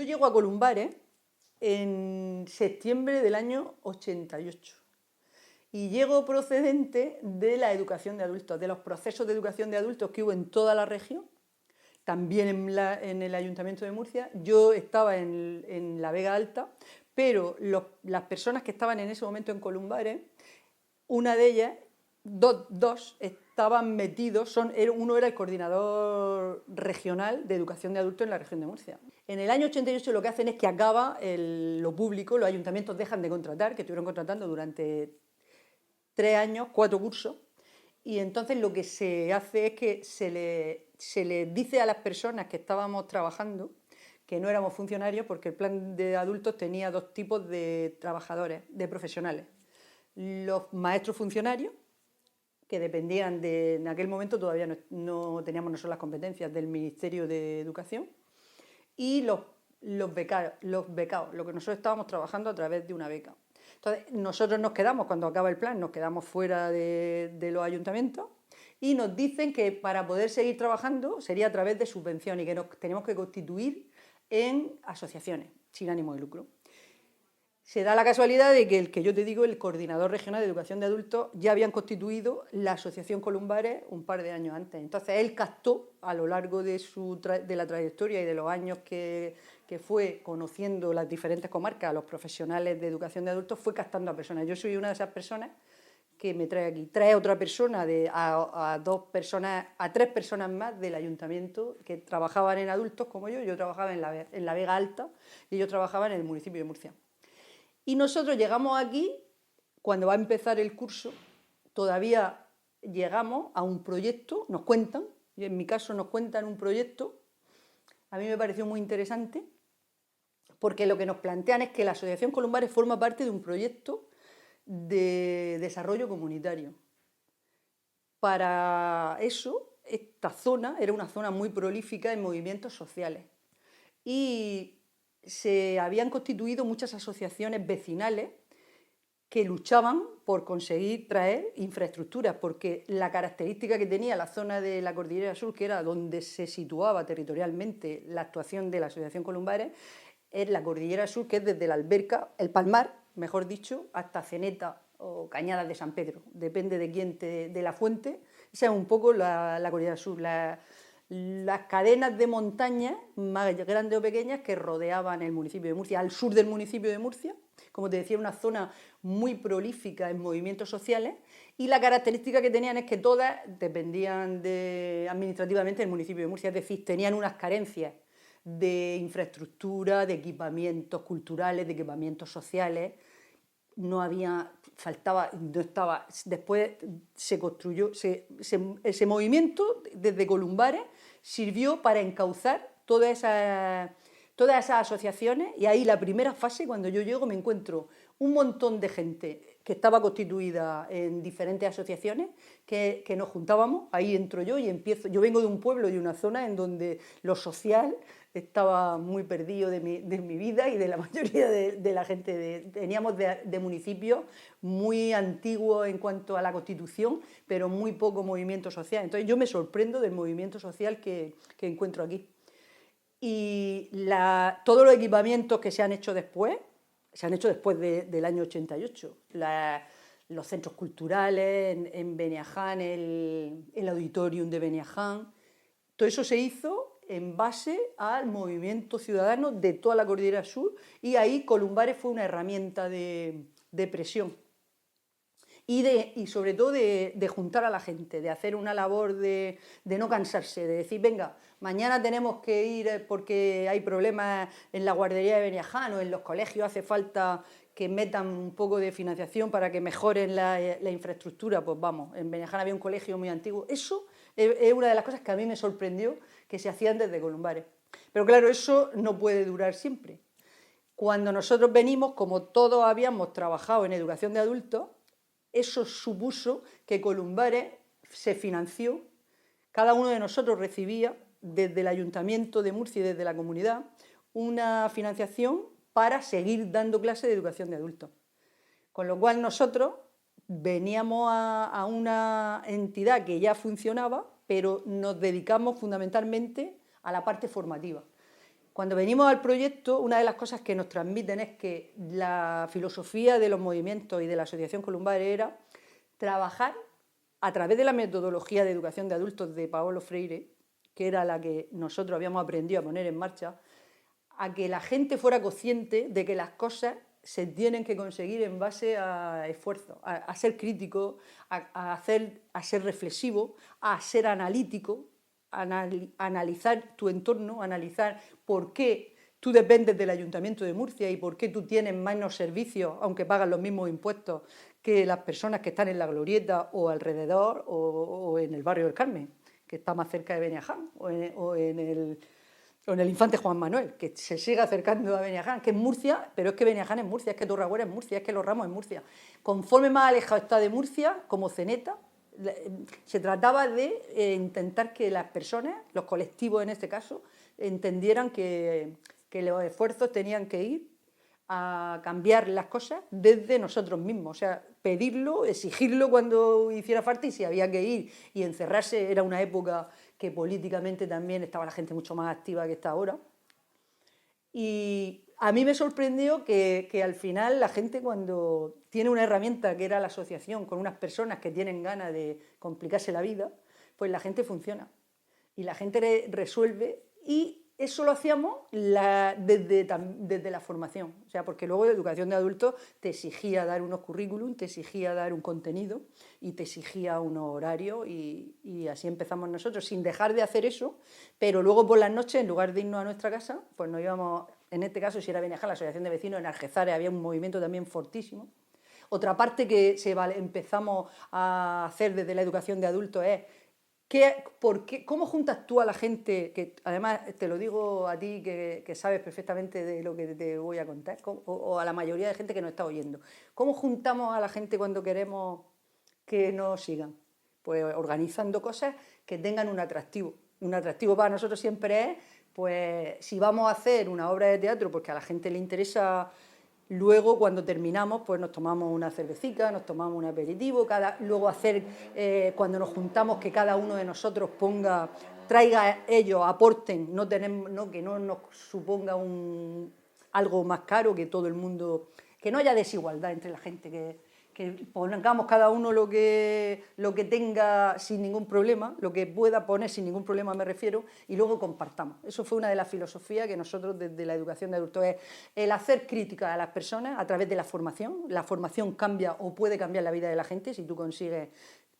llego a Columbares en septiembre del año 88 y llego procedente de la educación de adultos, de los procesos de educación de adultos que hubo en toda la región, también en el Ayuntamiento de Murcia. Yo estaba en la Vega Alta, pero las personas que estaban en ese momento en Columbares, una de ellas, dos estaban metidos, uno era el coordinador regional de educación de adultos en la región de Murcia. En el año 88 lo que hacen es que acaba lo público, los ayuntamientos dejan de contratar, que estuvieron contratando durante 3 años, 4 cursos, y entonces lo que se hace es que se le dice a las personas que estábamos trabajando que no éramos funcionarios, porque el plan de adultos tenía 2 tipos de trabajadores, de profesionales. Los maestros funcionarios, que dependían en aquel momento todavía no teníamos nosotros las competencias del Ministerio de Educación, y los becados, lo que nosotros estábamos trabajando a través de una beca. Entonces, nosotros nos quedamos, cuando acaba el plan, nos quedamos fuera de los ayuntamientos y nos dicen que para poder seguir trabajando sería a través de subvenciones y que nos tenemos que constituir en asociaciones sin ánimo de lucro. Se da la casualidad de que el que yo te digo, el coordinador regional de educación de adultos, ya habían constituido la Asociación Columbares un par de años antes. Entonces él captó a lo largo de la trayectoria y de los años que fue conociendo las diferentes comarcas, a los profesionales de educación de adultos, fue captando a personas. Yo soy una de esas personas que me trae aquí. Trae otra persona, a 2 personas, a 3 personas más del ayuntamiento que trabajaban en adultos como yo trabajaba en la Vega Alta y yo trabajaba en el municipio de Murcia. Y nosotros llegamos aquí, cuando va a empezar el curso, todavía llegamos a un proyecto, nos cuentan, y en mi caso nos cuentan un proyecto, a mí me pareció muy interesante, porque lo que nos plantean es que la Asociación Columbares forma parte de un proyecto de desarrollo comunitario. Para eso, esta zona era una zona muy prolífica en movimientos sociales y se habían constituido muchas asociaciones vecinales que luchaban por conseguir traer infraestructuras, porque la característica que tenía la zona de la Cordillera Sur, que era donde se situaba territorialmente la actuación de la Asociación Columbares, es la Cordillera Sur, que es desde la Alberca, el Palmar, mejor dicho, hasta Ceneta o Cañadas de San Pedro, depende de quién de la fuente. Esa es un poco la Cordillera Sur, las cadenas de montañas más grandes o pequeñas que rodeaban el municipio de Murcia. Al sur del municipio de Murcia, como te decía, una zona muy prolífica en movimientos sociales, y la característica que tenían es que todas dependían administrativamente del municipio de Murcia, es decir, tenían unas carencias de infraestructura, de equipamientos culturales, de equipamientos sociales. No había, faltaba, no estaba. Después se construyó, ese movimiento desde Columbares sirvió para encauzar todas esas asociaciones, y ahí la primera fase, cuando yo llego, me encuentro un montón de gente que estaba constituida en diferentes asociaciones, que nos juntábamos, ahí entro yo y empiezo. Yo vengo de un pueblo y una zona en donde lo social estaba muy perdido de mi vida y de la mayoría de la gente. Veníamos de municipios muy antiguos en cuanto a la Constitución, pero muy poco movimiento social. Entonces yo me sorprendo del movimiento social que encuentro aquí. Y todos los equipamientos que se han hecho después del año 88. Los centros culturales en Beniaján, el auditorium de Beniaján, todo eso se hizo en base al movimiento ciudadano de toda la Cordillera Sur, y ahí Columbares fue una herramienta de presión y sobre todo de juntar a la gente, de hacer una labor de no cansarse, de decir, venga, mañana tenemos que ir porque hay problemas en la guardería de Beniaján o en los colegios, hace falta que metan un poco de financiación para que mejoren la infraestructura, pues vamos. En Beniaján había un colegio muy antiguo. Eso es una de las cosas que a mí me sorprendió que se hacían desde Columbares. Pero claro, eso no puede durar siempre. Cuando nosotros venimos, como todos habíamos trabajado en educación de adultos, eso supuso que Columbares se financió. Cada uno de nosotros recibía desde el Ayuntamiento de Murcia y desde la comunidad una financiación para seguir dando clases de educación de adultos. Con lo cual nosotros veníamos a una entidad que ya funcionaba, pero nos dedicamos fundamentalmente a la parte formativa. Cuando venimos al proyecto, una de las cosas que nos transmiten es que la filosofía de los movimientos y de la Asociación Columbare era trabajar a través de la metodología de educación de adultos de Paulo Freire, que era la que nosotros habíamos aprendido a poner en marcha, a que la gente fuera consciente de que las cosas se tienen que conseguir en base a esfuerzo, a ser crítico, a ser reflexivo, a ser analítico, analizar tu entorno, analizar por qué tú dependes del Ayuntamiento de Murcia y por qué tú tienes menos servicios, aunque pagas los mismos impuestos que las personas que están en la Glorieta o alrededor o en el barrio del Carmen, que está más cerca de Beniaján, o en el Infante Juan Manuel, que se sigue acercando a Beniaján, que es Murcia, pero es que Beniaján es Murcia, es que Torragüera es Murcia, es que Los Ramos es Murcia. Conforme más alejado está de Murcia, como Ceneta, se trataba de intentar que las personas, los colectivos en este caso, entendieran que los esfuerzos tenían que ir a cambiar las cosas desde nosotros mismos, o sea, pedirlo, exigirlo cuando hiciera falta, y si había que ir y encerrarse, era una época que políticamente también estaba la gente mucho más activa que está ahora. Y a mí me sorprendió que al final la gente, cuando tiene una herramienta que era la asociación con unas personas que tienen ganas de complicarse la vida, pues la gente funciona y la gente resuelve, y eso lo hacíamos desde la formación, o sea, porque luego la educación de adultos te exigía dar unos currículum, te exigía dar un contenido y te exigía unos horarios, y así empezamos nosotros, sin dejar de hacer eso, pero luego por las noches, en lugar de irnos a nuestra casa, pues nos íbamos, en este caso si era Benejá, la asociación de vecinos, en Algezares había un movimiento también fortísimo. Otra parte que empezamos a hacer desde la educación de adultos es ¿cómo juntas tú a la gente? Que además te lo digo a ti, que sabes perfectamente de lo que te voy a contar, o a la mayoría de gente que nos está oyendo. ¿Cómo juntamos a la gente cuando queremos que nos sigan? Pues organizando cosas que tengan un atractivo. Un atractivo para nosotros siempre es, pues, si vamos a hacer una obra de teatro porque a la gente le interesa. Luego, cuando terminamos, pues nos tomamos una cervecita, nos tomamos un aperitivo, luego cuando nos juntamos, que cada uno de nosotros traiga ellos, aporten, que no nos suponga algo más caro, que todo el mundo, que no haya desigualdad entre la gente, que pongamos cada uno lo que tenga sin ningún problema, lo que pueda poner sin ningún problema, me refiero, y luego compartamos. Eso fue una de las filosofías que nosotros desde la educación de adultos, es el hacer crítica a las personas a través de la formación. La formación cambia o puede cambiar la vida de la gente si tú consigues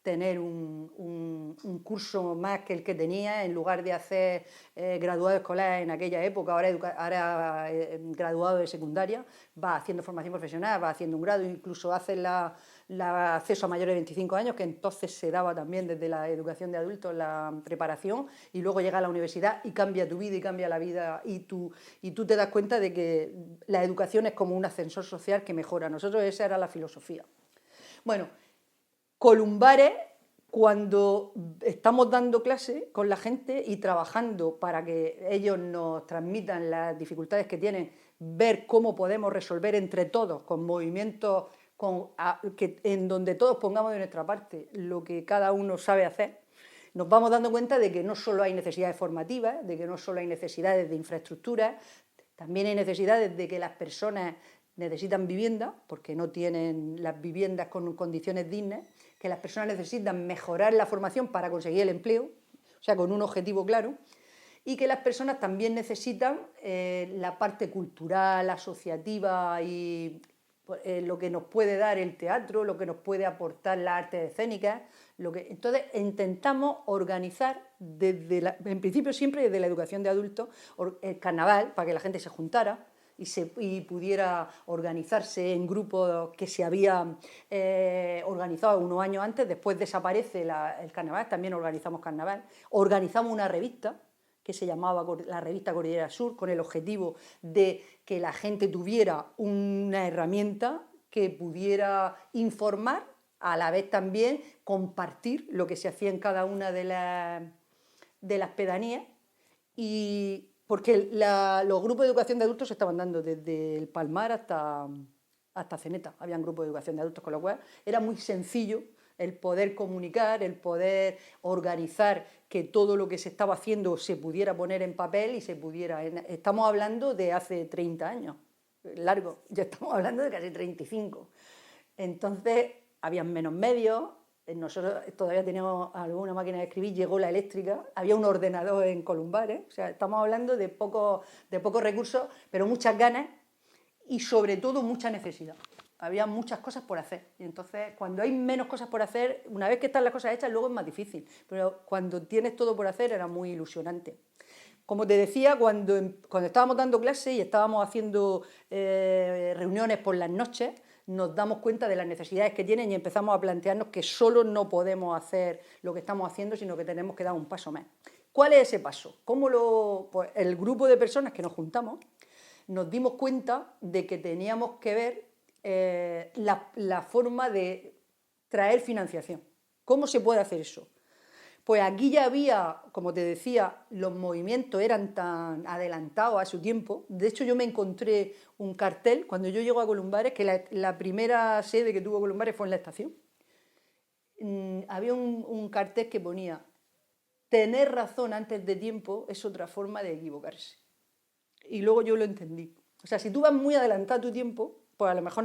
tener un curso más que el que tenía, en lugar de hacer graduado escolar en aquella época, ahora graduado de secundaria, va haciendo formación profesional, va haciendo un grado, incluso hace el acceso a mayores de 25 años, que entonces se daba también desde la educación de adultos, la preparación, y luego llega a la universidad y cambia tu vida y cambia la vida, y tú te das cuenta de que la educación es como un ascensor social que mejora. Nosotros esa era la filosofía. Bueno, Columbare, cuando estamos dando clase con la gente y trabajando para que ellos nos transmitan las dificultades que tienen, ver cómo podemos resolver entre todos, con movimientos en donde todos pongamos de nuestra parte lo que cada uno sabe hacer, nos vamos dando cuenta de que no solo hay necesidades formativas, de que no solo hay necesidades de infraestructuras, también hay necesidades de que las personas necesitan vivienda, porque no tienen las viviendas con condiciones dignas, que las personas necesitan mejorar la formación para conseguir el empleo, o sea, con un objetivo claro, y que las personas también necesitan la parte cultural, asociativa, y lo que nos puede dar el teatro, lo que nos puede aportar las artes escénicas. Entonces intentamos organizar, en principio siempre desde la educación de adultos, el carnaval, para que la gente se juntara y pudiera organizarse en grupos que se habían organizado unos años antes. Después desaparece el carnaval, también organizamos carnaval. Organizamos una revista que se llamaba la revista Cordillera Sur, con el objetivo de que la gente tuviera una herramienta que pudiera informar, a la vez también compartir lo que se hacía en cada una de las pedanías, y porque los grupos de educación de adultos se estaban dando desde el Palmar hasta Ceneta, había un grupo de educación de adultos, con lo cual era muy sencillo el poder comunicar, el poder organizar que todo lo que se estaba haciendo se pudiera poner en papel y se pudiera... Estamos hablando de hace 30 años, largo, ya estamos hablando de casi 35. Entonces, había menos medios, nosotros todavía teníamos alguna máquina de escribir, llegó la eléctrica, había un ordenador en Columbares, o sea, estamos hablando de pocos recursos, pero muchas ganas y sobre todo mucha necesidad. Había muchas cosas por hacer. Y entonces, cuando hay menos cosas por hacer, una vez que están las cosas hechas, luego es más difícil. Pero cuando tienes todo por hacer, era muy ilusionante. Como te decía, cuando estábamos dando clases y estábamos haciendo reuniones por las noches, nos damos cuenta de las necesidades que tienen y empezamos a plantearnos que solo no podemos hacer lo que estamos haciendo, sino que tenemos que dar un paso más. ¿Cuál es ese paso? Pues el grupo de personas que nos juntamos nos dimos cuenta de que teníamos que ver la forma de traer financiación. ¿Cómo se puede hacer eso? Pues aquí ya había, como te decía, los movimientos eran tan adelantados a su tiempo. De hecho, yo me encontré un cartel cuando yo llego a Columbares, que la primera sede que tuvo Columbares fue en la estación. Había un cartel que ponía: tener razón antes de tiempo es otra forma de equivocarse. Y luego yo lo entendí. O sea, si tú vas muy adelantado a tu tiempo, pues a lo mejor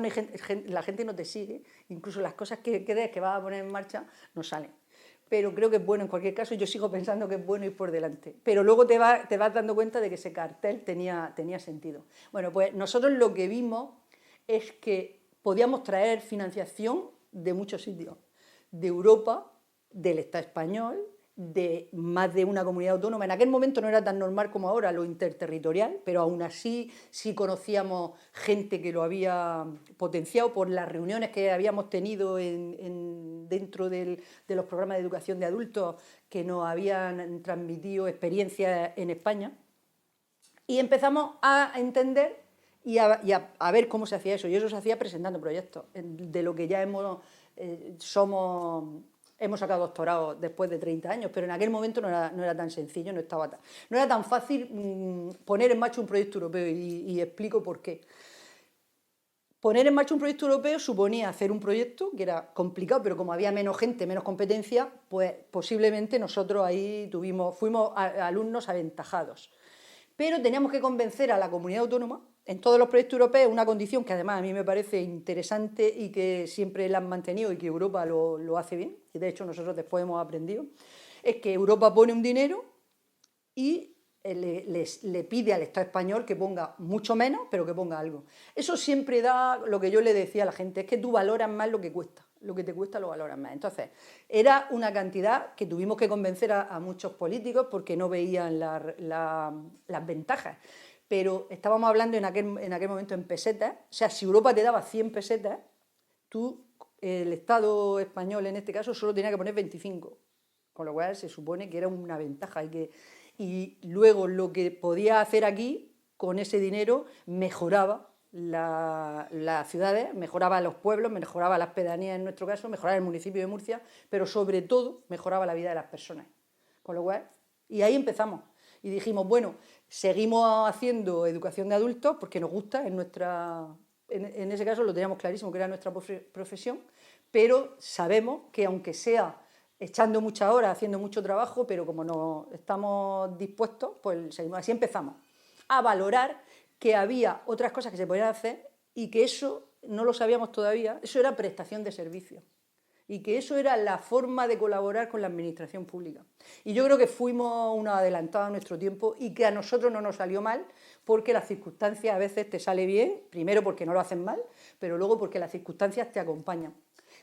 la gente no te sigue, incluso las cosas que crees que vas a poner en marcha no salen. Pero creo que es bueno, en cualquier caso, yo sigo pensando que es bueno ir por delante. Pero luego te vas dando cuenta de que ese cartel tenía sentido. Bueno, pues nosotros lo que vimos es que podíamos traer financiación de muchos sitios, de Europa, del Estado español, de más de una comunidad autónoma. En aquel momento no era tan normal como ahora lo interterritorial, pero aún así sí conocíamos gente que lo había potenciado por las reuniones que habíamos tenido dentro de los programas de educación de adultos que nos habían transmitido experiencias en España. Y empezamos a entender y a ver cómo se hacía eso. Y eso se hacía presentando proyectos, de lo que ya hemos sacado doctorado después de 30 años, pero en aquel momento no era tan sencillo, no era tan fácil poner en marcha un proyecto europeo y explico por qué. Poner en marcha un proyecto europeo suponía hacer un proyecto que era complicado, pero como había menos gente, menos competencia, pues posiblemente nosotros ahí fuimos alumnos aventajados. Pero teníamos que convencer a la comunidad autónoma, en todos los proyectos europeos, una condición que además a mí me parece interesante y que siempre la han mantenido y que Europa lo hace bien, y de hecho nosotros después hemos aprendido, es que Europa pone un dinero y le pide al Estado español que ponga mucho menos, pero que ponga algo. Eso siempre da lo que yo le decía a la gente, es que tú valoras más lo que cuesta. Lo que te cuesta lo valoras más. Entonces, era una cantidad que tuvimos que convencer a muchos políticos porque no veían las ventajas. Pero estábamos hablando en aquel momento en pesetas. O sea, si Europa te daba 100 pesetas, el Estado español en este caso solo tenía que poner 25. Con lo cual se supone que era una ventaja y luego lo que podía hacer aquí con ese dinero mejoraba las ciudades, mejoraba los pueblos, mejoraba las pedanías en nuestro caso, mejoraba el municipio de Murcia, pero sobre todo mejoraba la vida de las personas. Con lo cual, y ahí empezamos. Y dijimos, bueno, seguimos haciendo educación de adultos porque nos gusta, en ese caso lo teníamos clarísimo que era nuestra profesión, pero sabemos que aunque sea echando muchas horas, haciendo mucho trabajo, pero como no estamos dispuestos, pues seguimos. Así empezamos a valorar que había otras cosas que se podían hacer y que eso no lo sabíamos todavía, eso era prestación de servicios y que eso era la forma de colaborar con la administración pública. Y yo creo que fuimos unos adelantados a nuestro tiempo y que a nosotros no nos salió mal porque las circunstancias a veces te sale bien, primero porque no lo hacen mal, pero luego porque las circunstancias te acompañan.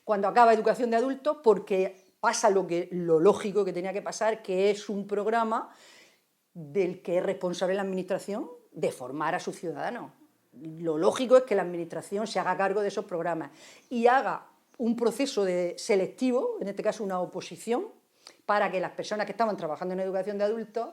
Cuando acaba educación de adultos, porque pasa lo lógico que tenía que pasar, que es un programa del que es responsable la administración de formar a sus ciudadanos. Lo lógico es que la administración se haga cargo de esos programas y haga un proceso selectivo, en este caso una oposición, para que las personas que estaban trabajando en educación de adultos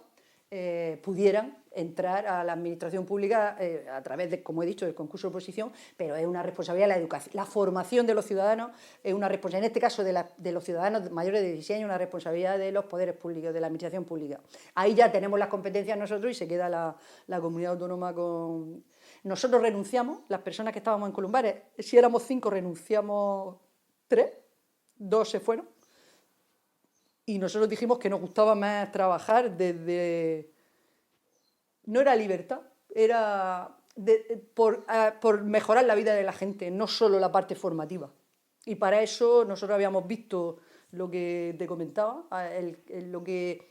pudieran entrar a la administración pública a través de, como he dicho, del concurso de oposición, pero es una responsabilidad la educación. La formación de los ciudadanos es una responsabilidad, en este caso de los ciudadanos mayores de 16 años, una responsabilidad de los poderes públicos, de la administración pública. Ahí ya tenemos las competencias nosotros y se queda la comunidad autónoma con... Nosotros renunciamos, las personas que estábamos en Columbares, si éramos 5 renunciamos 3, 2 se fueron, y nosotros dijimos que nos gustaba más trabajar desde... No era libertad, era por mejorar la vida de la gente, no solo la parte formativa. Y para eso nosotros habíamos visto lo que te comentaba, lo que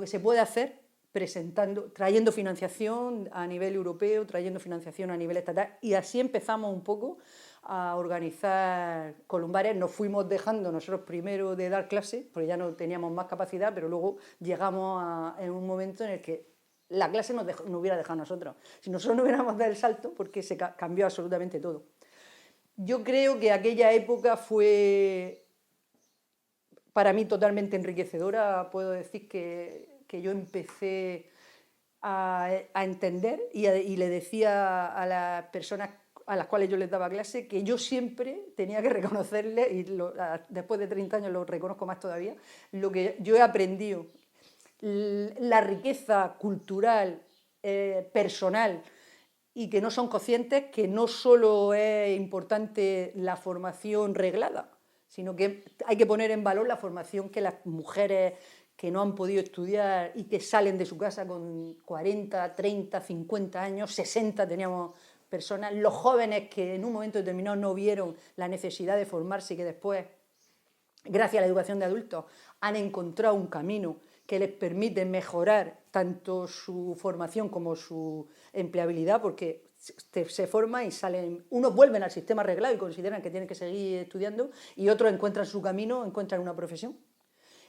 se puede hacer trayendo financiación a nivel europeo, trayendo financiación a nivel estatal, y así empezamos un poco a organizar columbares. Nos fuimos dejando nosotros primero de dar clases, porque ya no teníamos más capacidad, pero luego llegamos en un momento en el que la clase nos hubiera dejado a nosotros. Si nosotros no hubiéramos dado el salto, porque se cambió absolutamente todo. Yo creo que aquella época fue para mí totalmente enriquecedora. Puedo decir que yo empecé a entender y le decía a las personas a las cuales yo les daba clase que yo siempre tenía que reconocerles, y después de 30 años lo reconozco más todavía, lo que yo he aprendido, la riqueza cultural, personal, y que no son conscientes que no solo es importante la formación reglada, sino que hay que poner en valor la formación que las mujeres que no han podido estudiar y que salen de su casa con 40, 30, 50 años, 60 teníamos personas, los jóvenes que en un momento determinado no vieron la necesidad de formarse y que después, gracias a la educación de adultos, han encontrado un camino que les permite mejorar tanto su formación como su empleabilidad, porque se forman y salen, unos vuelven al sistema arreglado y consideran que tienen que seguir estudiando, y otros encuentran su camino, encuentran una profesión.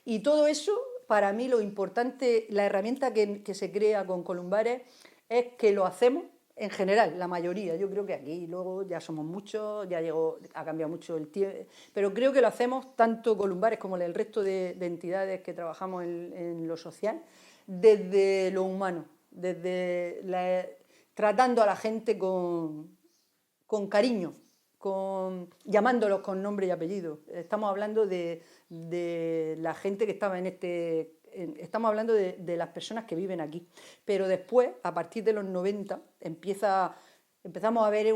Y todo eso, para mí lo importante, la herramienta que se crea con Columbares es que lo hacemos en general, la mayoría. Yo creo que aquí luego ya somos muchos, ha cambiado mucho el tiempo, pero creo que lo hacemos tanto Columbares como el resto de entidades que trabajamos en lo social, desde lo humano, tratando a la gente con cariño, llamándolos con nombre y apellido. Estamos hablando de la gente que estaba estamos hablando de las personas que viven aquí. Pero después, a partir de los 90, empezamos a ver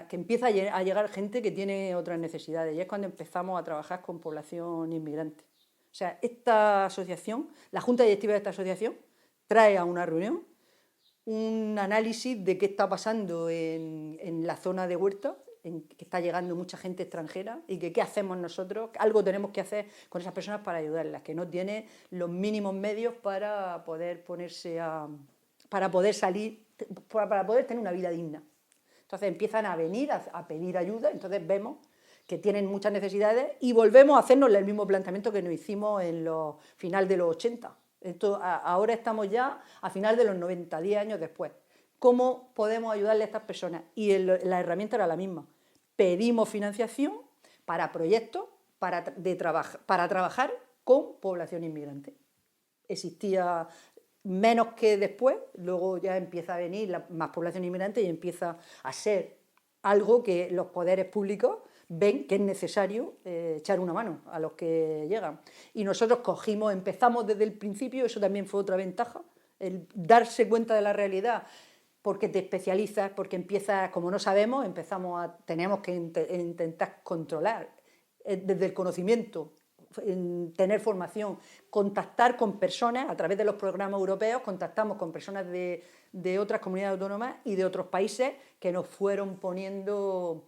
que empieza a llegar gente que tiene otras necesidades, y es cuando empezamos a trabajar con población inmigrante. O sea, esta asociación, la junta directiva de esta asociación, trae a una reunión un análisis de qué está pasando en la zona de Huerta, que está llegando mucha gente extranjera, y que qué hacemos nosotros, algo tenemos que hacer con esas personas para ayudarlas, que no tienen los mínimos medios para poder para poder salir, para poder tener una vida digna. Entonces empiezan a venir a pedir ayuda, entonces vemos que tienen muchas necesidades y volvemos a hacernos el mismo planteamiento que nos hicimos en los final de los 80. Ahora estamos ya a final de los 90, 10 años después. ¿Cómo podemos ayudarle a estas personas? Y la herramienta era la misma. Pedimos financiación para proyectos para trabajar con población inmigrante. Existía menos que después, luego ya empieza a venir más población inmigrante y empieza a ser algo que los poderes públicos ven que es necesario echar una mano a los que llegan. Y nosotros empezamos desde el principio, eso también fue otra ventaja, el darse cuenta de la realidad, porque te especializas, porque empiezas, como no sabemos, tenemos que intentar controlar desde el conocimiento, tener formación, contactar con personas a través de los programas europeos, contactamos con personas de otras comunidades autónomas y de otros países que nos fueron poniendo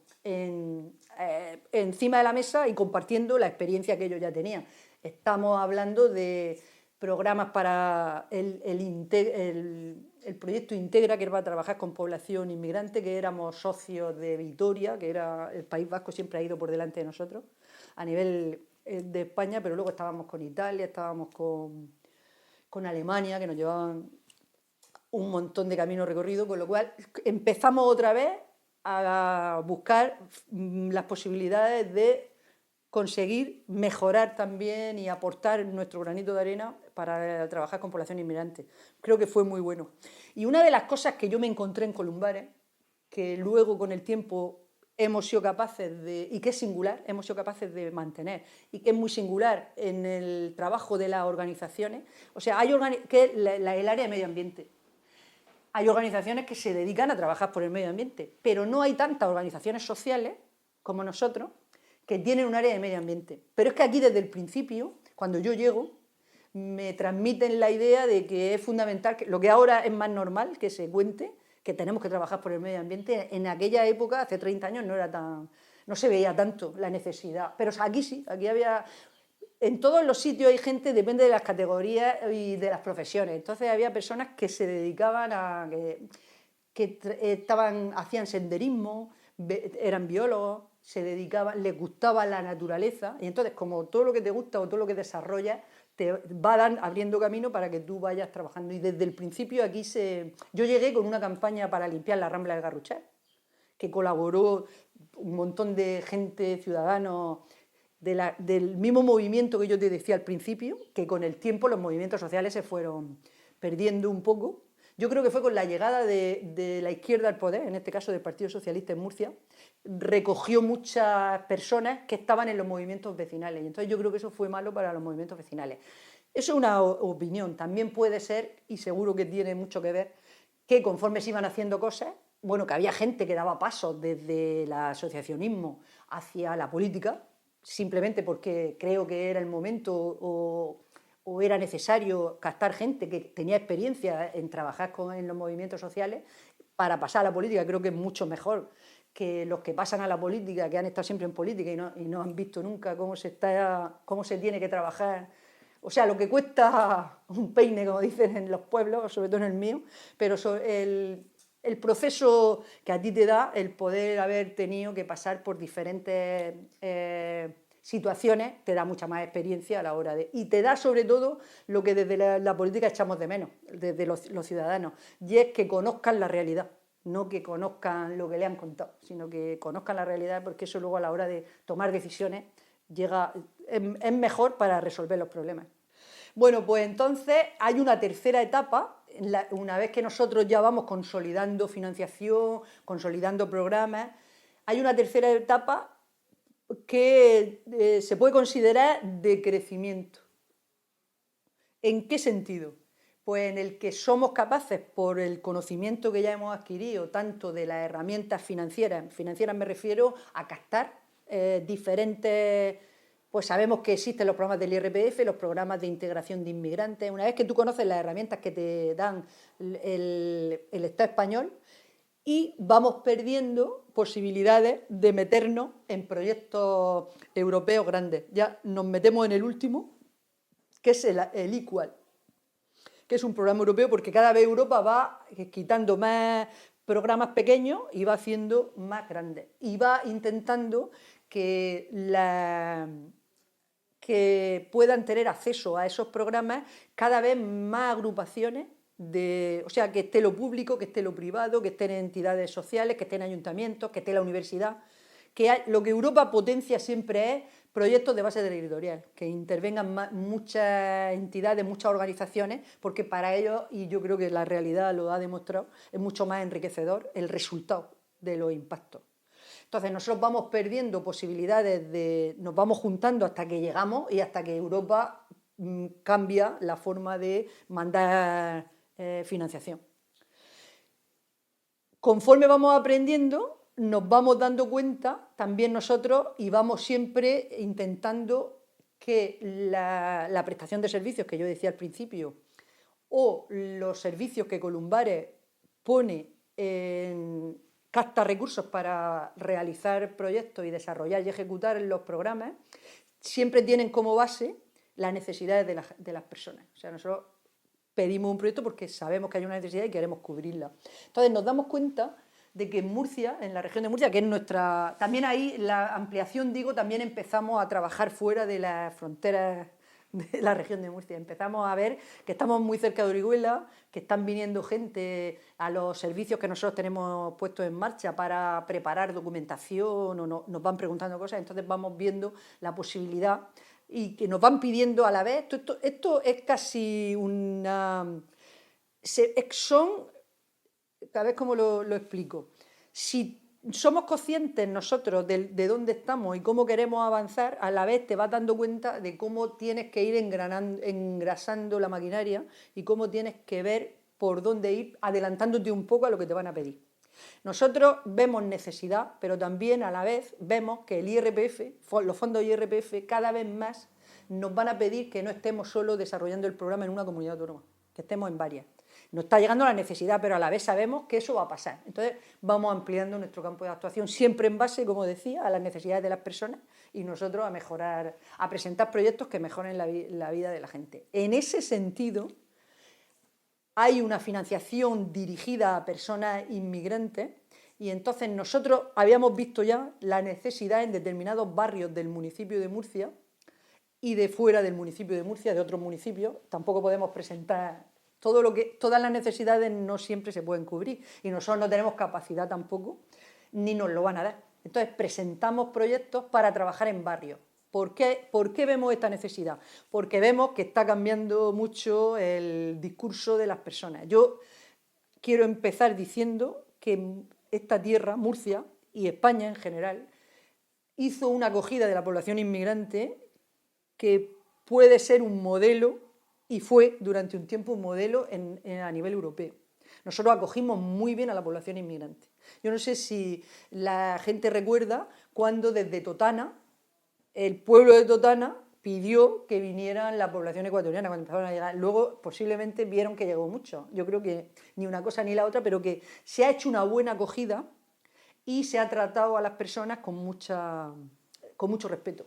encima de la mesa y compartiendo la experiencia que ellos ya tenían. Estamos hablando de programas para el proyecto Integra, que va a trabajar con población inmigrante, que éramos socios de Vitoria, que era el País Vasco, siempre ha ido por delante de nosotros a nivel de España, pero luego estábamos con Italia, estábamos con Alemania, que nos llevaban un montón de camino recorrido, con lo cual empezamos otra vez a buscar las posibilidades de conseguir mejorar también y aportar nuestro granito de arena para trabajar con población inmigrante. Creo que fue muy bueno. Y una de las cosas que yo me encontré en Columbares, que luego con el tiempo hemos sido capaces y que es singular, hemos sido capaces de mantener, y que es muy singular en el trabajo de las organizaciones, o sea, que es el área de medio ambiente. Hay organizaciones que se dedican a trabajar por el medio ambiente, pero no hay tantas organizaciones sociales como nosotros que tienen un área de medio ambiente. Pero es que aquí desde el principio, cuando yo llego, me transmiten la idea de que es fundamental, que lo que ahora es más normal que se cuente, que tenemos que trabajar por el medio ambiente, en aquella época, hace 30 años, no se veía tanto la necesidad. Pero aquí sí, aquí había... En todos los sitios hay gente, depende de las categorías y de las profesiones. Entonces había personas que se dedicaban a... hacían senderismo, eran biólogos, se dedicaban, les gustaba la naturaleza, y entonces como todo lo que te gusta o todo lo que desarrollas te va abriendo camino para que tú vayas trabajando. Y desde el principio yo llegué con una campaña para limpiar la Rambla del Garruchet, que colaboró un montón de gente, ciudadanos, del mismo movimiento que yo te decía al principio, que con el tiempo los movimientos sociales se fueron perdiendo un poco. Yo creo que fue con la llegada de la izquierda al poder, en este caso del Partido Socialista en Murcia, recogió muchas personas que estaban en los movimientos vecinales. Y entonces yo creo que eso fue malo para los movimientos vecinales. Eso es una opinión. También puede ser, y seguro que tiene mucho que ver, que conforme se iban haciendo cosas, bueno, que había gente que daba pasos desde el asociacionismo hacia la política, simplemente porque creo que era el momento o era necesario captar gente que tenía experiencia en trabajar en los movimientos sociales para pasar a la política. Creo que es mucho mejor que los que pasan a la política, que han estado siempre en política y no han visto nunca cómo se tiene que trabajar. O sea, lo que cuesta un peine, como dicen en los pueblos, sobre todo en el mío, pero el proceso que a ti te da el poder haber tenido que pasar por diferentes situaciones, te da mucha más experiencia a la hora de... Y te da sobre todo lo que desde la política echamos de menos, desde los ciudadanos, y es que conozcan la realidad, no que conozcan lo que le han contado, sino que conozcan la realidad, porque eso luego a la hora de tomar decisiones es mejor para resolver los problemas. Bueno, pues entonces hay una tercera etapa, una vez que nosotros ya vamos consolidando financiación, consolidando programas, hay una tercera etapa que se puede considerar de crecimiento. ¿En qué sentido? Pues en el que somos capaces, por el conocimiento que ya hemos adquirido, tanto de las herramientas financieras me refiero a captar diferentes... Pues sabemos que existen los programas del IRPF, los programas de integración de inmigrantes. Una vez que tú conoces las herramientas que te dan el Estado español, y vamos perdiendo posibilidades de meternos en proyectos europeos grandes. Ya nos metemos en el último, que es el Equal, que es un programa europeo, porque cada vez Europa va quitando más programas pequeños y va haciendo más grandes. Y va intentando que puedan tener acceso a esos programas cada vez más agrupaciones, o sea, que esté lo público, que esté lo privado, que estén entidades sociales, que estén ayuntamientos, que esté la universidad. Lo que Europa potencia siempre es proyectos de base territorial, que intervengan muchas entidades, muchas organizaciones, porque para ellos, y yo creo que la realidad lo ha demostrado, es mucho más enriquecedor el resultado de los impactos. Entonces nosotros vamos perdiendo posibilidades, nos vamos juntando hasta que llegamos y hasta que Europa cambia la forma de mandar financiación. Conforme vamos aprendiendo, nos vamos dando cuenta también nosotros y vamos siempre intentando que la prestación de servicios que yo decía al principio o los servicios que Columbares pone capta recursos para realizar proyectos y desarrollar y ejecutar los programas, siempre tienen como base las necesidades de las personas. O sea, nosotros pedimos un proyecto porque sabemos que hay una necesidad y queremos cubrirla. Entonces nos damos cuenta de que en Murcia, en la región de Murcia, que es nuestra... También ahí la ampliación, también empezamos a trabajar fuera de las fronteras de la región de Murcia. Empezamos a ver que estamos muy cerca de Orihuela, que están viniendo gente a los servicios que nosotros tenemos puestos en marcha para preparar documentación o nos van preguntando cosas, entonces vamos viendo la posibilidad y que nos van pidiendo a la vez. Esto es casi una... A ver cómo lo explico. Si somos conscientes nosotros de dónde estamos y cómo queremos avanzar, a la vez te vas dando cuenta de cómo tienes que ir engrasando la maquinaria y cómo tienes que ver por dónde ir, adelantándote un poco a lo que te van a pedir. Nosotros vemos necesidad, pero también a la vez vemos que el IRPF, los fondos IRPF, cada vez más nos van a pedir que no estemos solo desarrollando el programa en una comunidad autónoma, que estemos en varias. Nos está llegando la necesidad, pero a la vez sabemos que eso va a pasar. Entonces vamos ampliando nuestro campo de actuación, siempre en base, como decía, a las necesidades de las personas y nosotros a mejorar, a presentar proyectos que mejoren la vida de la gente. En ese sentido, hay una financiación dirigida a personas inmigrantes y entonces nosotros habíamos visto ya la necesidad en determinados barrios del municipio de Murcia y de fuera del municipio de Murcia, de otros municipios. Tampoco podemos presentar todas las necesidades, no siempre se pueden cubrir y nosotros no tenemos capacidad tampoco, ni nos lo van a dar. Entonces presentamos proyectos para trabajar en barrios. ¿Por qué vemos esta necesidad? Porque vemos que está cambiando mucho el discurso de las personas. Yo quiero empezar diciendo que esta tierra, Murcia y España en general, hizo una acogida de la población inmigrante que puede ser un modelo y fue durante un tiempo un modelo a nivel europeo. Nosotros acogimos muy bien a la población inmigrante. Yo no sé si la gente recuerda cuando desde Totana, el pueblo de Totana pidió que vinieran la población ecuatoriana cuando empezaron a llegar. Luego posiblemente vieron que llegó mucho. Yo creo que ni una cosa ni la otra, pero que se ha hecho una buena acogida y se ha tratado a las personas con mucho respeto.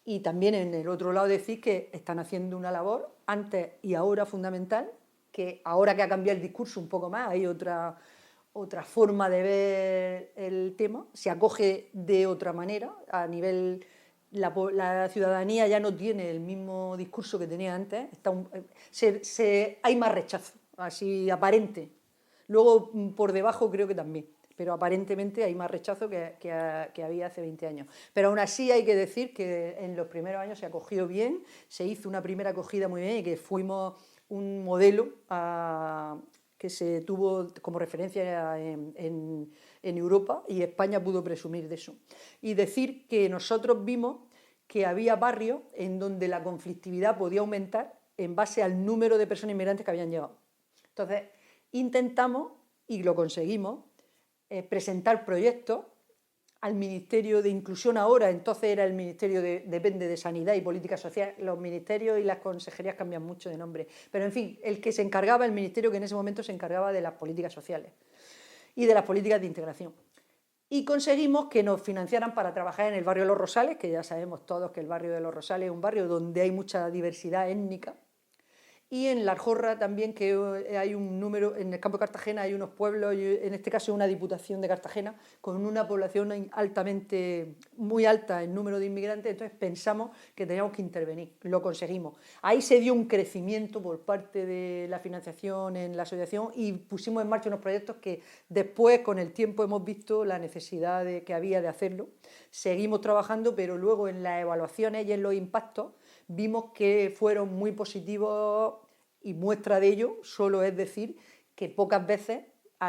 Y también en el otro lado decir que están haciendo una labor antes y ahora fundamental, que ahora que ha cambiado el discurso un poco más, hay otra forma de ver el tema, se acoge de otra manera, a nivel, la ciudadanía ya no tiene el mismo discurso que tenía antes, hay más rechazo, así aparente. Luego por debajo creo que también, pero aparentemente hay más rechazo que había hace 20 años. Pero aún así hay que decir que en los primeros años se acogió bien, se hizo una primera acogida muy bien y que fuimos un modelo que se tuvo como referencia en Europa y España pudo presumir de eso. Y decir que nosotros vimos que había barrios en donde la conflictividad podía aumentar en base al número de personas inmigrantes que habían llegado. Entonces, intentamos, y lo conseguimos, presentar proyectos al Ministerio de Inclusión ahora, entonces era el Ministerio depende de Sanidad y Política Social, los ministerios y las consejerías cambian mucho de nombre, pero en fin, el que se encargaba, el ministerio que en ese momento se encargaba de las políticas sociales y de las políticas de integración. Y conseguimos que nos financiaran para trabajar en el barrio de Los Rosales, que ya sabemos todos que el barrio de Los Rosales es un barrio donde hay mucha diversidad étnica, y en La Jorra también, que hay un número, en el campo de Cartagena hay unos pueblos, en este caso una diputación de Cartagena, con una población muy alta en número de inmigrantes, entonces pensamos que teníamos que intervenir, lo conseguimos. Ahí se dio un crecimiento por parte de la financiación en la asociación y pusimos en marcha unos proyectos que después, con el tiempo, hemos visto la necesidad que había de hacerlo. Seguimos trabajando, pero luego en las evaluaciones y en los impactos vimos que fueron muy positivos y muestra de ello solo es decir que pocas veces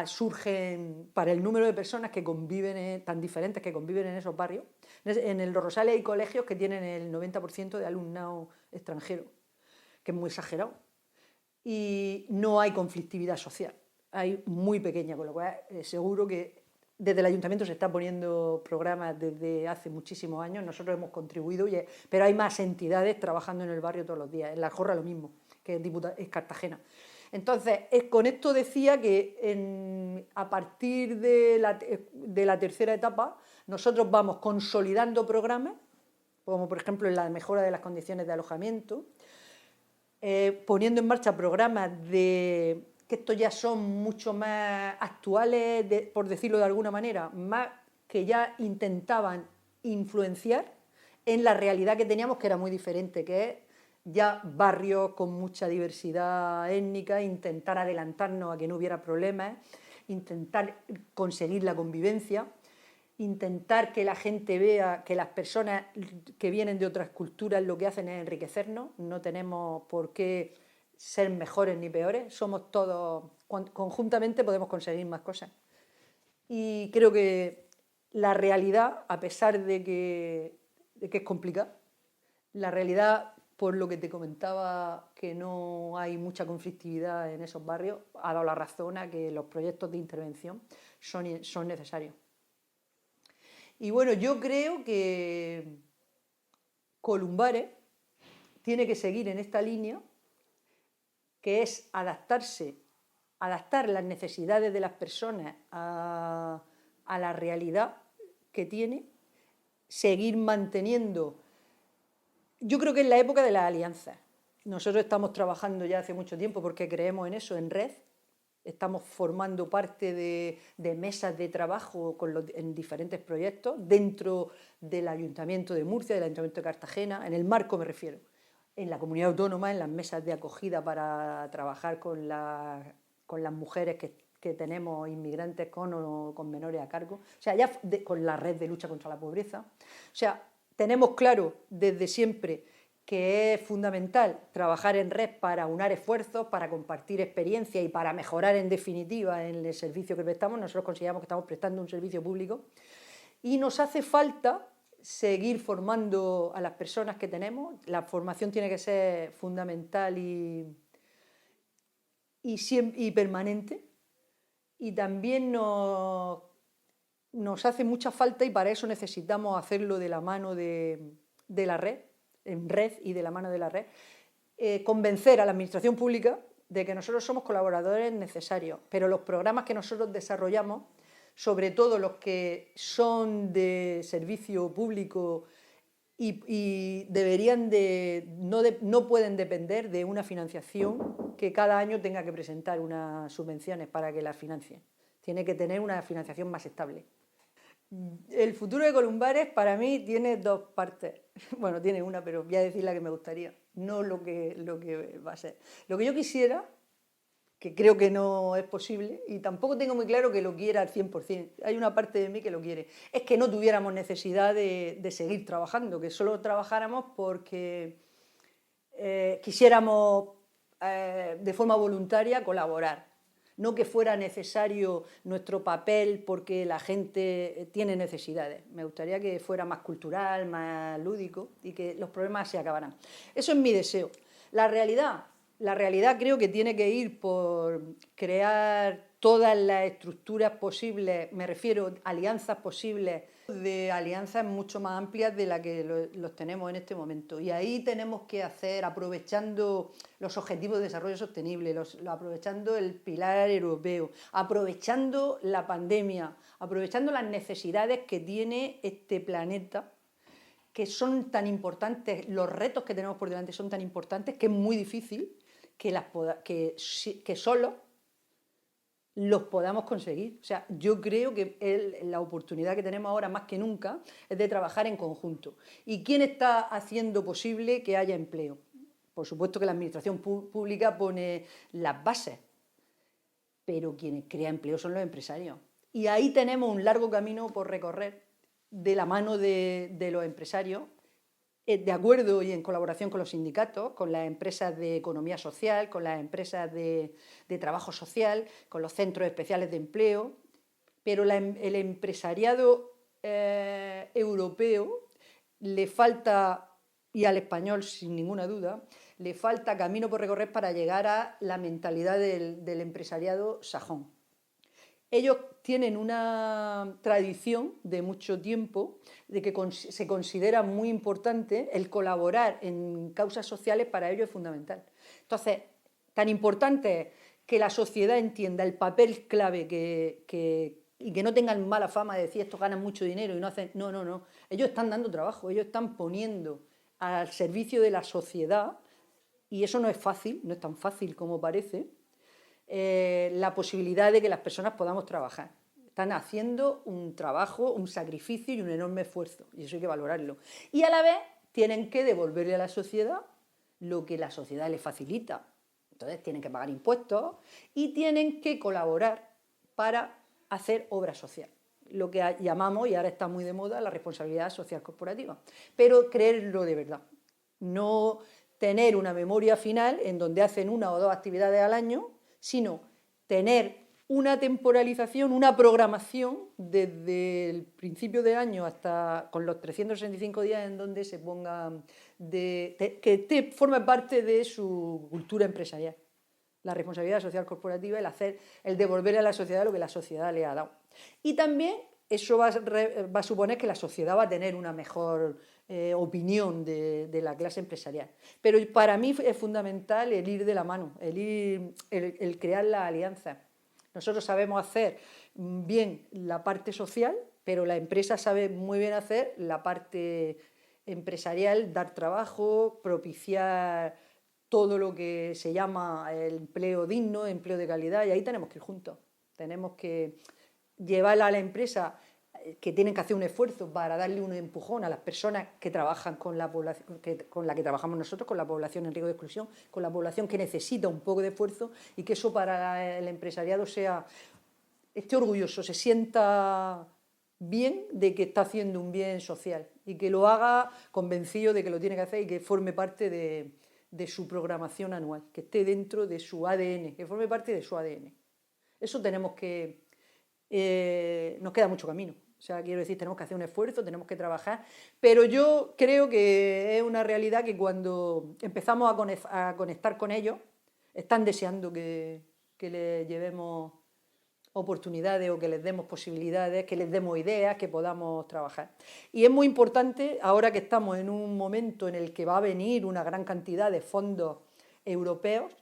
surgen, para el número de personas que conviven, tan diferentes que conviven en esos barrios, en Los Rosales hay colegios que tienen el 90% de alumnado extranjero, que es muy exagerado, y no hay conflictividad social, hay muy pequeña, con lo cual seguro que desde el ayuntamiento se están poniendo programas desde hace muchísimos años, nosotros hemos contribuido, pero hay más entidades trabajando en el barrio todos los días. En La Jorra lo mismo, que es Cartagena. Entonces, con esto decía que a partir de la tercera etapa, nosotros vamos consolidando programas, como por ejemplo en la mejora de las condiciones de alojamiento, poniendo en marcha programas que estos ya son mucho más actuales, por decirlo de alguna manera, más que ya intentaban influenciar en la realidad que teníamos, que era muy diferente, que es ya barrios con mucha diversidad étnica, intentar adelantarnos a que no hubiera problemas, intentar conseguir la convivencia, intentar que la gente vea que las personas que vienen de otras culturas lo que hacen es enriquecernos, no tenemos por qué ser mejores ni peores, somos todos, conjuntamente podemos conseguir más cosas. Y creo que la realidad, a pesar de que es complicada, la realidad por lo que te comentaba, que no hay mucha conflictividad en esos barrios, ha dado la razón a que los proyectos de intervención son necesarios. Y bueno, yo creo que Columbares tiene que seguir en esta línea, que es adaptar las necesidades de las personas a la realidad que tiene, seguir manteniendo. Yo creo que es la época de las alianzas. Nosotros estamos trabajando ya hace mucho tiempo porque creemos en eso, en red. Estamos formando parte de mesas de trabajo en diferentes proyectos dentro del Ayuntamiento de Murcia, del Ayuntamiento de Cartagena, en el marco me refiero, en la comunidad autónoma, en las mesas de acogida para trabajar con las mujeres que tenemos inmigrantes con menores a cargo, o sea, con la red de lucha contra la pobreza. O sea, tenemos claro desde siempre que es fundamental trabajar en red para unar esfuerzos, para compartir experiencias y para mejorar en definitiva en el servicio que prestamos. Nosotros consideramos que estamos prestando un servicio público y nos hace falta seguir formando a las personas que tenemos. La formación tiene que ser fundamental y permanente, y también nos hace mucha falta, y para eso necesitamos hacerlo de la mano de la red, en red y de la mano de la red, convencer a la administración pública de que nosotros somos colaboradores necesarios, pero los programas que nosotros desarrollamos, sobre todo los que son de servicio público y deberían no pueden depender de una financiación que cada año tenga que presentar unas subvenciones para que las financie. Tiene que tener una financiación más estable. El futuro de Columbares para mí tiene dos partes. Bueno, tiene una, pero voy a decir la que me gustaría, no lo que va a ser. Lo que yo quisiera, que creo que no es posible, y tampoco tengo muy claro que lo quiera al 100%, hay una parte de mí que lo quiere, es que no tuviéramos necesidad de seguir trabajando, que solo trabajáramos porque quisiéramos de forma voluntaria colaborar. No que fuera necesario nuestro papel porque la gente tiene necesidades. Me gustaría que fuera más cultural, más lúdico y que los problemas se acabaran. Eso es mi deseo. La realidad creo que tiene que ir por crear todas las estructuras posibles, me refiero a alianzas posibles, de alianzas mucho más amplias de las que los tenemos en este momento. Y ahí tenemos que hacer, aprovechando los objetivos de desarrollo sostenible, aprovechando el pilar europeo, aprovechando la pandemia, aprovechando las necesidades que tiene este planeta, que son tan importantes, los retos que tenemos por delante son tan importantes que es muy difícil que solo los podamos conseguir. O sea, yo creo que la oportunidad que tenemos ahora más que nunca es de trabajar en conjunto. ¿Y quién está haciendo posible que haya empleo? Por supuesto que la administración pública pone las bases, pero quienes crean empleo son los empresarios. Y ahí tenemos un largo camino por recorrer de la mano de los empresarios, de acuerdo y en colaboración con los sindicatos, con las empresas de economía social, con las empresas de trabajo social, con los centros especiales de empleo, pero el empresariado europeo le falta, y al español sin ninguna duda, le falta camino por recorrer para llegar a la mentalidad del empresariado sajón. Ellos tienen una tradición de mucho tiempo de que se considera muy importante el colaborar en causas sociales, para ellos es fundamental. Entonces, tan importante es que la sociedad entienda el papel clave y que no tengan mala fama de decir estos ganan mucho dinero y no hacen... No. Ellos están dando trabajo, ellos están poniendo al servicio de la sociedad, y eso no es fácil, no es tan fácil como parece, la posibilidad de que las personas podamos trabajar. Están haciendo un trabajo, un sacrificio y un enorme esfuerzo, y eso hay que valorarlo. Y a la vez tienen que devolverle a la sociedad lo que la sociedad les facilita. Entonces tienen que pagar impuestos y tienen que colaborar para hacer obra social, lo que llamamos, y ahora está muy de moda, la responsabilidad social corporativa. Pero creerlo de verdad, no tener una memoria final en donde hacen una o dos actividades al año, sino tener una temporalización, una programación desde el principio de año hasta con los 365 días en donde se ponga, que forme parte de su cultura empresarial. La responsabilidad social corporativa, el devolver a la sociedad lo que la sociedad le ha dado. Y también eso va a suponer que la sociedad va a tener una mejor opinión de la clase empresarial. Pero para mí es fundamental el ir de la mano, el crear las alianzas. Nosotros sabemos hacer bien la parte social, pero la empresa sabe muy bien hacer la parte empresarial, dar trabajo, propiciar todo lo que se llama el empleo digno, empleo de calidad, y ahí tenemos que ir juntos. Tenemos que llevar a la empresa, que tienen que hacer un esfuerzo para darle un empujón a las personas que trabajan con la población, con la que trabajamos nosotros, con la población en riesgo de exclusión, con la población que necesita un poco de esfuerzo, y que eso para el empresariado esté orgulloso, se sienta bien de que está haciendo un bien social y que lo haga convencido de que lo tiene que hacer y que forme parte de su programación anual, que esté dentro de su ADN, que forme parte de su ADN. Eso tenemos que... nos queda mucho camino. O sea, quiero decir, tenemos que hacer un esfuerzo, tenemos que trabajar, pero yo creo que es una realidad que cuando empezamos a conectar con ellos, están deseando que les llevemos oportunidades o que les demos posibilidades, que les demos ideas, que podamos trabajar. Y es muy importante, ahora que estamos en un momento en el que va a venir una gran cantidad de fondos europeos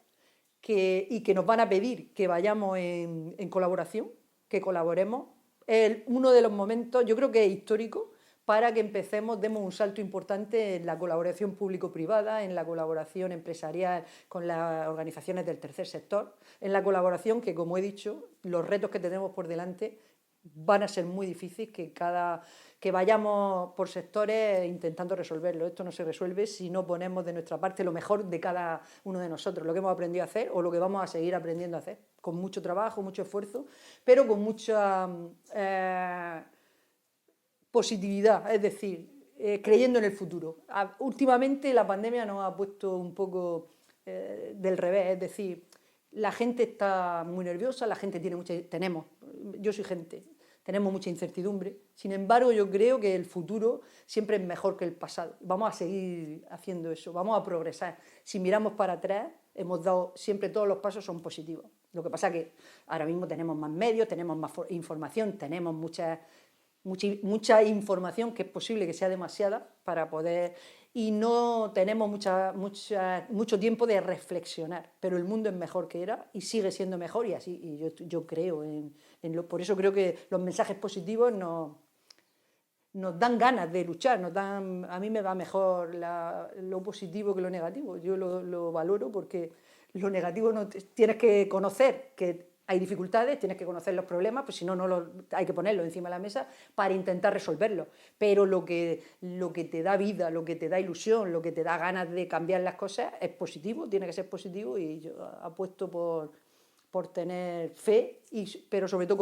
y que nos van a pedir que vayamos en colaboración, que colaboremos, es uno de los momentos, yo creo que es histórico, para que demos un salto importante en la colaboración público-privada, en la colaboración empresarial con las organizaciones del tercer sector, en la colaboración que, como he dicho, los retos que tenemos por delante van a ser muy difíciles, que vayamos por sectores intentando resolverlo. Esto no se resuelve si no ponemos de nuestra parte lo mejor de cada uno de nosotros, lo que hemos aprendido a hacer o lo que vamos a seguir aprendiendo a hacer, con mucho trabajo, mucho esfuerzo, pero con mucha positividad, es decir, creyendo en el futuro. Últimamente la pandemia nos ha puesto un poco del revés, es decir, la gente está muy nerviosa, la gente yo soy gente, tenemos mucha incertidumbre. Sin embargo, yo creo que el futuro siempre es mejor que el pasado. Vamos a seguir haciendo eso, vamos a progresar. Si miramos para atrás, siempre todos los pasos son positivos. Lo que pasa es que ahora mismo tenemos más medios, tenemos más información, tenemos mucha información que es posible que sea demasiada para poder, y no tenemos mucho tiempo de reflexionar, pero el mundo es mejor que era y sigue siendo mejor, y así, y yo creo por eso creo que los mensajes positivos nos dan ganas de luchar, a mí me va mejor lo positivo que lo negativo. Yo lo valoro porque lo negativo tienes que conocer que hay dificultades, tienes que conocer los problemas, pues si no, hay que ponerlos encima de la mesa para intentar resolverlos. Pero lo que te da vida, lo que te da ilusión, lo que te da ganas de cambiar las cosas es positivo, tiene que ser positivo, y yo apuesto por tener fe, pero sobre todo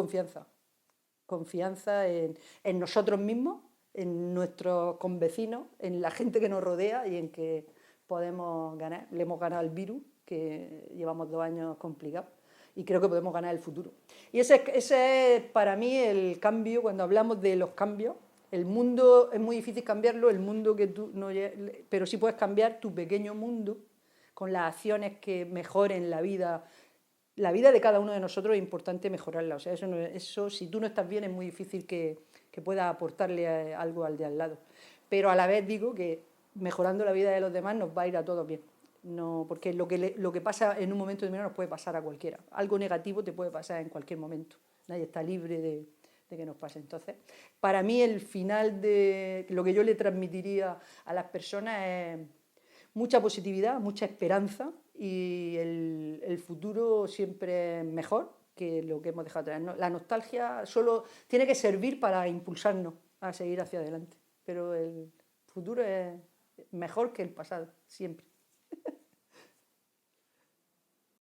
confianza en nosotros mismos, en nuestros convecinos, en la gente que nos rodea y en que podemos ganar. Le hemos ganado al virus, que llevamos 2 años complicados, y creo que podemos ganar el futuro. Y ese es para mí el cambio. Cuando hablamos de los cambios, el mundo es muy difícil cambiarlo, el mundo que tú no, pero sí puedes cambiar tu pequeño mundo con las acciones que mejoren la vida. La vida de cada uno de nosotros es importante mejorarla. O sea, eso si tú no estás bien, es muy difícil que puedas aportarle algo al de al lado. Pero a la vez digo que mejorando la vida de los demás nos va a ir a todos bien. No, porque lo que pasa en un momento determinado nos puede pasar a cualquiera. Algo negativo te puede pasar en cualquier momento. Nadie está libre de que nos pase. Entonces, para mí el final de lo que yo le transmitiría a las personas es mucha positividad, mucha esperanza, y el futuro siempre es mejor que lo que hemos dejado atrás. La nostalgia solo tiene que servir para impulsarnos a seguir hacia adelante, pero el futuro es mejor que el pasado, siempre.